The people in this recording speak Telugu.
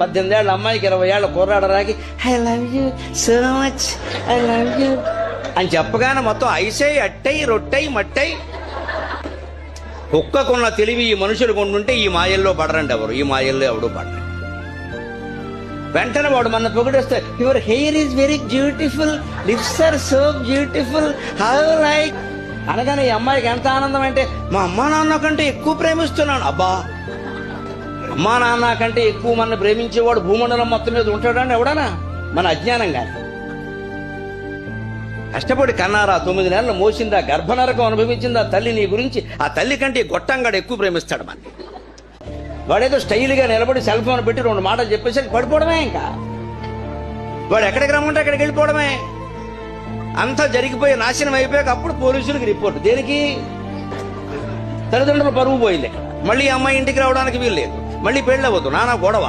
18 ఏళ్ళ అమ్మాయికి 20 ఏళ్ళ కుర్రాడు రాకి I love you so much, I love you అని చెప్పగానే మొత్తం ఐసై అట్టై రొట్టై మట్టై. కుక్కకున్న తెలివి ఈ మనుషులు కొండుంటే ఈ మాయల్లో పడరండి ఎవరు, ఈ మాయల్లో ఎవడు పడరు. వెంటనే వాడు మన పొగిడేస్తే your hair is very beautiful, lips are so beautiful, how like అనగానే ఈ అమ్మాయికి ఎంత ఆనందం అంటే మా అమ్మా నాన్న కంటే ఎక్కువ ప్రేమిస్తున్నాను. అబ్బా, అమ్మా నాన్న కంటే ఎక్కువ మన ప్రేమించేవాడు భూమండలం మొత్తం మీద ఉంటాడని ఎవడనా? మన అజ్ఞానం కానీ. కష్టపడి కన్నారా, 9 నెలలు మోసిందా, గర్భనరకం అనుభవించిందా తల్లి నీ గురించి, ఆ తల్లి కంటే గొట్టంగాడు ఎక్కువ ప్రేమిస్తాడు మన. వాడేదో స్టైల్గా నిలబడి సెల్ ఫోన్ పెట్టి 2 మాటలు చెప్పేసి పడిపోవడమే. ఇంకా వాడు ఎక్కడికి రమ్మంటే అక్కడికి వెళ్ళిపోవడమే. అంతా జరిగిపోయి నాశనం అయిపోయాక అప్పుడు పోలీసులకు రిపోర్ట్. దేనికి? తల్లిదండ్రులు పరువు పోయింది. మళ్ళీ అమ్మాయి ఇంటికి రావడానికి వీలు లేదు, మళ్ళీ పెళ్ళవద్దు, నానా గొడవ.